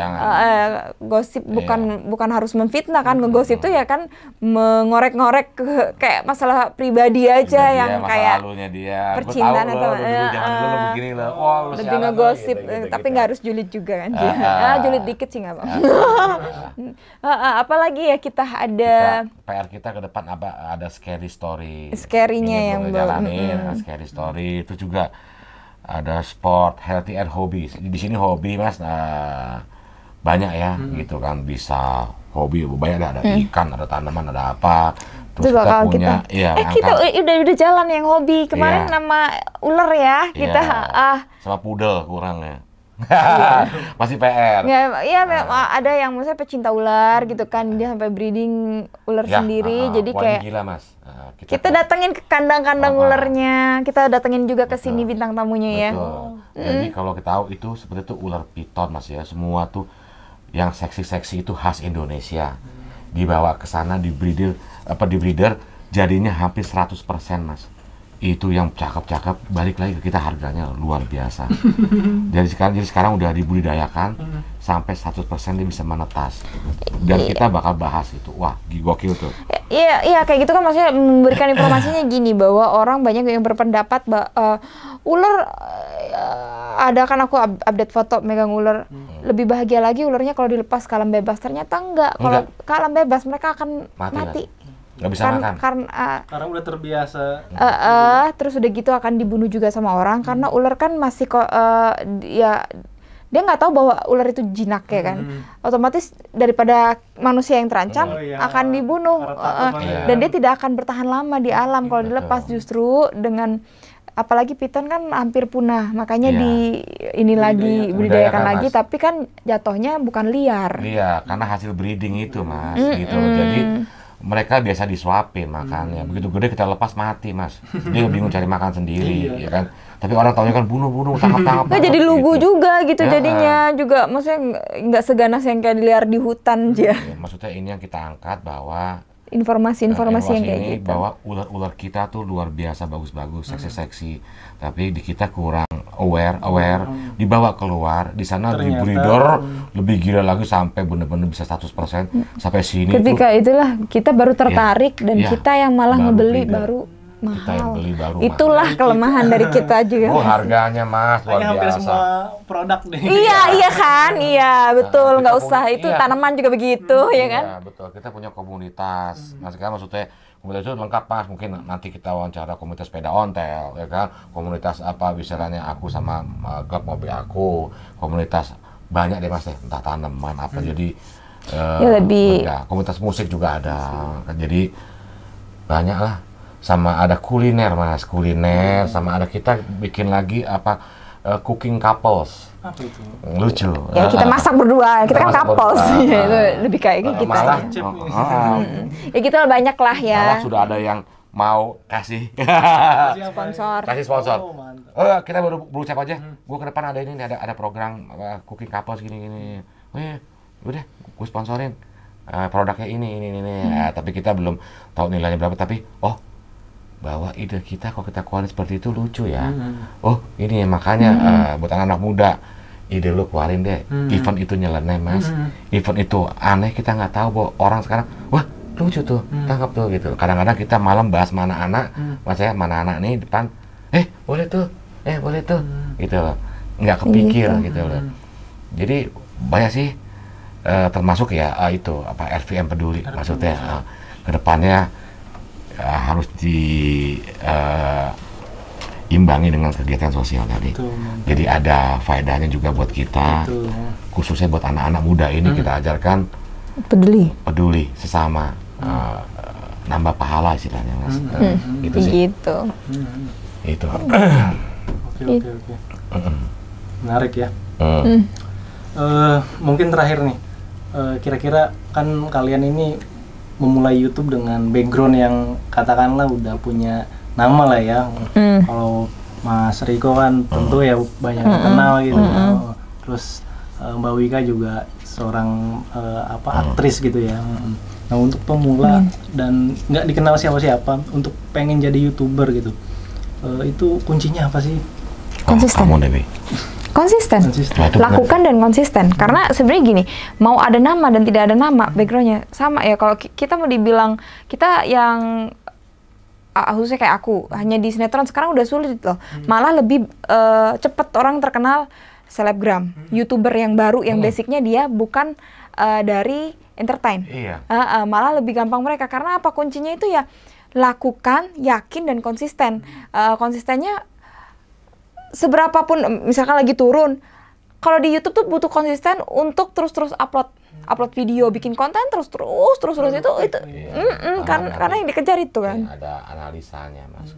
gosip bukan harus memfitnah kan. Ngegosip tuh ya kan mengorek-ngorek kayak masalah pribadi aja yang kayak percintaan atau lebih ngegosip gitu. Tapi nggak harus julid juga kan. Julid dikit sih nggak apa-apa. Apalagi ya kita ada PR kita ke depan ada scary story. Scary-nya yang jalanin, scary story. Itu juga ada sport, healthy and hobbies. Di sini hobi Mas, banyak ya gitu kan, bisa hobi banyak, ada ikan, ada tanaman, ada apa. Terus kita punya kita udah jalan yang hobi kemarin nama ular ya kita sama pudel kurangnya. Masih PR. Ada yang maksudnya pecinta ular gitu kan, dia sampai breeding ular sendiri. Jadi kayak gila Mas. Kita datengin ke kandang-kandang ularnya, kita datengin juga ke sini bintang tamunya ya. Jadi kalau kita tahu itu seperti itu ular piton Mas ya, semua tuh yang seksi-seksi itu khas Indonesia. Dibawa ke sana di breeder jadinya hampir 100% Mas. itu yang cakep-cakep balik lagi ke kita harganya luar biasa. Jadi sekarang udah dibudidayakan sampai 100% dia bisa menetas. Dan kita bakal bahas itu. Wah, gokil tuh. Iya kayak gitu kan, maksudnya memberikan informasinya gini bahwa orang banyak yang berpendapat ular ada kan, aku update foto megang ular, lebih bahagia lagi ularnya kalau dilepas ke alam bebas. Ternyata enggak. Kalau ke alam bebas mereka akan mati. Nggak bisa makan. Karena udah terbiasa. Terus udah gitu akan dibunuh juga sama orang karena ular kan masih ya dia nggak tahu bahwa ular itu jinak ya kan. Otomatis daripada manusia yang terancam akan dibunuh. Dan dia tidak akan bertahan lama di alam kalau dilepas. Justru dengan apalagi piton kan hampir punah, makanya dibudidayakan lagi, tapi kan jatuhnya bukan liar. Iya, karena hasil breeding itu Mas, gitu. Jadi mereka biasa disuapin makannya, begitu gede kita lepas mati Mas, dia bingung cari makan sendiri, ya kan. Tapi orang taunya kan bunuh, tangkap. Nggak jadi lugu gitu juga gitu jadinya juga, maksudnya nggak seganas yang kayak liar di hutan aja. Maksudnya ini yang kita angkat bahwa informasi yang kayak gitu, bahwa ular kita tuh luar biasa bagus-bagus, seksi-seksi, tapi di kita kurang aware, dibawa keluar, di sana di breeder lebih gila lagi sampai bener-bener bisa 100% sampai sini. Ketika itulah kita baru tertarik dan kita yang malah ngebeli baru mahal. Itulah kelemahan dari kita juga. Oh, harganya Mas luar biasa. Hampir semua produk deh. Iya kan, betul, nggak usah itu tanaman juga begitu, ya kan? Iya betul, kita punya komunitas. Nah sekarang maksudnya komunitas itu lengkap Mas, mungkin nanti kita wawancara komunitas sepeda ontel, ya kan? Komunitas apa misalnya aku sama klub mobil aku, komunitas banyak deh Mas deh, entah tanaman apa. Jadi lebih komunitas musik juga ada, jadi banyak lah. Sama ada kuliner Mas, sama ada kita bikin lagi cooking couples. Apa itu? Lucu. Ya kita masak berdua, kita kan couples. Itu lebih kayak gitu. Malah, ya kita banyak lah ya. Malah sudah ada yang mau kasih sponsor. Kasih sponsor. Oh, Kita baru berucap aja. Gue ke depan ada ini, ada program cooking couples gini. Oh ya, udah, gue sponsorin. Produknya ini. Tapi kita belum tahu nilainya berapa. Tapi bahwa ide kita kalau kita keluarin seperti itu lucu ya. Oh ini ya makanya buat anak-anak muda, ide lu keluarin deh. Event itu nyeleneh Mas, event itu aneh, kita nggak tahu bahwa orang sekarang wah lucu tuh, tangkap tuh gitu. Kadang-kadang kita malam bahas mana anak, Mas ya mana anak nih depan, boleh tuh gitu loh, nggak kepikir gitu loh. Jadi banyak sih termasuk ya itu RVM peduli, maksudnya kedepannya harus diimbangi dengan kegiatan sosial tadi. Jadi ada faedahnya juga buat kita, khususnya buat anak-anak muda ini kita ajarkan peduli sesama, nambah pahala istilahnya Mas. Gitu sih. Itu. Oke. Menarik ya. Mungkin terakhir nih, kira-kira kan kalian ini memulai YouTube dengan background yang katakanlah udah punya nama lah ya. Kalau Mas Riko kan tentu ya banyak yang kenal gitu. Terus Mbak Wika juga seorang aktris gitu ya. Nah untuk pemula dan nggak dikenal siapa-siapa untuk pengen jadi YouTuber gitu, itu kuncinya apa sih? Konsisten. Lakukan dan konsisten. Karena sebenarnya gini, mau ada nama dan tidak ada nama, backgroundnya sama ya. Kalau kita mau dibilang kita yang khususnya kayak aku hanya di sinetron sekarang udah sulit loh. Malah lebih cepet orang terkenal selebgram, YouTuber yang baru yang basicnya dia bukan dari entertain. Malah lebih gampang mereka. Karena apa? Kuncinya itu ya lakukan, yakin dan konsisten. Konsistennya seberapapun, misalkan lagi turun, kalau di YouTube tuh butuh konsisten untuk terus upload video, bikin konten terus itu karena yang dikejar itu kan. Ada analisanya Mas.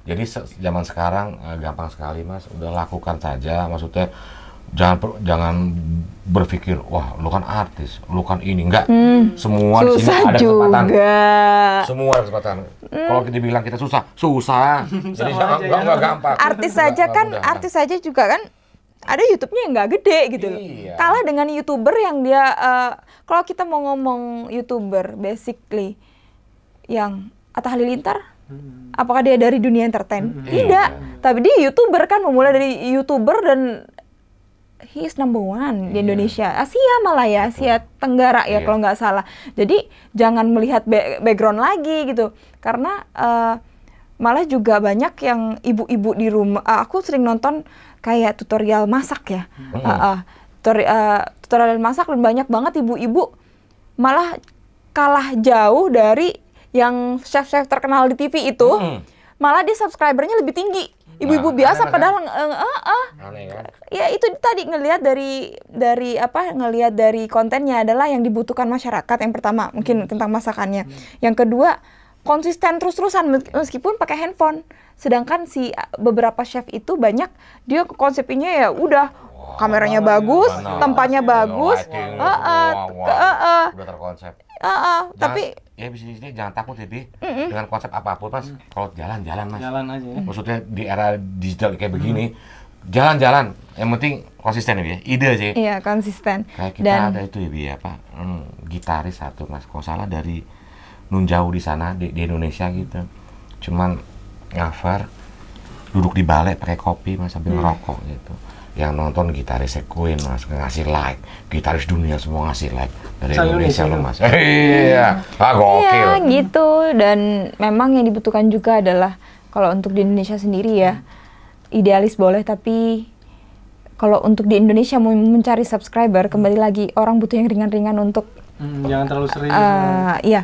Jadi zaman sekarang gampang sekali Mas, udah lakukan saja, maksudnya jangan berpikir wah lu kan artis, lu kan ini, enggak. Semua di sini ada kesempatan. Semua ada kesempatan. Kalau kita bilang kita susah. Jadi nggak gampang. Artis saja juga kan ada YouTube-nya yang nggak gede gitu loh. Kalah dengan YouTuber yang dia kalau kita mau ngomong YouTuber basically yang Atta Halilintar Apakah dia dari dunia entertain? Tidak. Tapi dia YouTuber kan, memulai dari YouTuber dan he is number one di Indonesia, Asia malah ya, Asia Tenggara ya kalau nggak salah. Jadi jangan melihat background lagi gitu, karena malah juga banyak yang ibu-ibu di rumah. Aku sering nonton kayak tutorial masak ya, tutorial masak, dan banyak banget ibu-ibu malah kalah jauh dari yang chef-chef terkenal di TV itu. Malah dia subscribernya lebih tinggi. Ibu-ibu biasa padahal aneh kan? Ya itu tadi ngelihat ngelihat dari kontennya adalah yang dibutuhkan masyarakat. Yang pertama mungkin tentang masakannya. Yang kedua konsisten terus-terusan meskipun pakai handphone. Sedangkan si beberapa chef itu banyak dia konsepnya ya udah kameranya bagus, tempatnya bagus, udah terkonsep. Tapi ya bisnisnya jangan takut ya dengan konsep apapun mas. Kalau jalan-jalan mas. Jalan aja ya. Maksudnya di era digital kayak begini, jalan-jalan. Yang penting konsisten ya, ide aja. Iya konsisten. Kayak kita ada itu ya Bi, gitaris satu mas, kalau salah dari nun jauh di sana di Indonesia gitu. Cuman cover duduk di balai pakai kopi mas sambil ngerokok gitu. Yang nonton gitaris Queen mas, ngasih like, gitaris dunia semua ngasih like dari Indonesia loh mas. Iya, gokil. Iya gitu, dan memang yang dibutuhkan juga adalah kalau untuk di Indonesia sendiri ya, idealis boleh, tapi kalau untuk di Indonesia mau mencari subscriber, kembali lagi orang butuh yang ringan-ringan untuk jangan terlalu serius. Iya,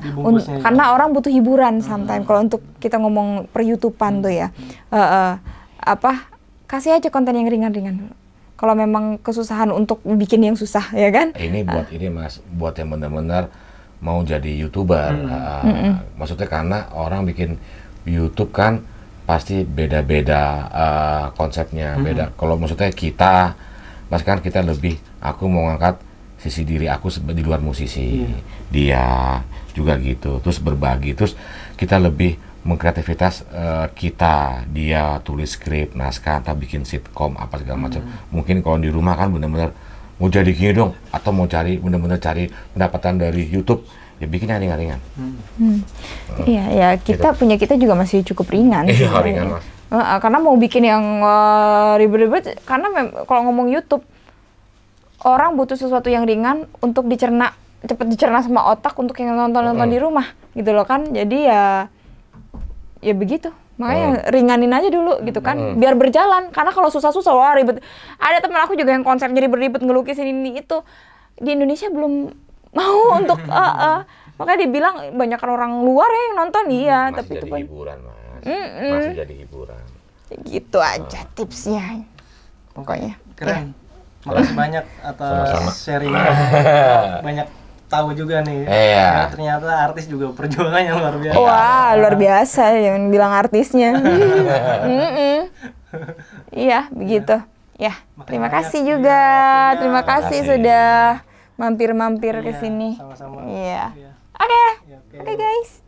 karena orang butuh hiburan sometimes. Kalau untuk kita ngomong per YouTubean tuh ya, kasih aja konten yang ringan-ringan dulu. Kalau memang kesusahan untuk bikin yang susah, ya kan? Ini buat ini mas, buat yang benar-benar mau jadi YouTuber. Maksudnya karena orang bikin YouTube kan pasti beda-beda konsepnya, beda. Kalau maksudnya kita, mas kan kita lebih, aku mau ngangkat sisi diri aku di luar musisi, dia juga gitu, terus berbagi, terus kita lebih mengkreativitas kita, dia tulis skrip, naskah, atau bikin sitkom apa segala macam. Mungkin kalau di rumah kan benar-benar mau jadi gini dong, atau mau cari benar-benar cari pendapatan dari YouTube, ya bikin yang ringan-ringan. Iya, ya kita punya kita juga masih cukup ringan. Iya ringan mas. Karena mau bikin yang ribet-ribet, karena kalau ngomong YouTube, orang butuh sesuatu yang ringan untuk dicerna, cepet dicerna sama otak untuk yang nonton-nonton di rumah, gitu loh kan. Jadi ya begitu, makanya ringanin aja dulu gitu kan, biar berjalan. Karena kalau susah-susah, wah ribet. Ada teman aku juga yang konsepnya ribet-ribet ngelukis ini itu, di Indonesia belum mau untuk makanya dibilang banyak orang luar yang nonton. Iya, masih tapi jadi itu hiburan mas, masih jadi hiburan. Gitu aja tipsnya pokoknya. Keren. Makasih banyak atas sharingnya. Banyak tahu juga nih. Ya, ternyata artis juga perjuangannya luar biasa. Wah, luar biasa yang bilang artisnya. Iya, begitu. Ya, terima kasih juga. Terima kasih sudah mampir-mampir ke sini. Sama-sama. Iya. Oke guys.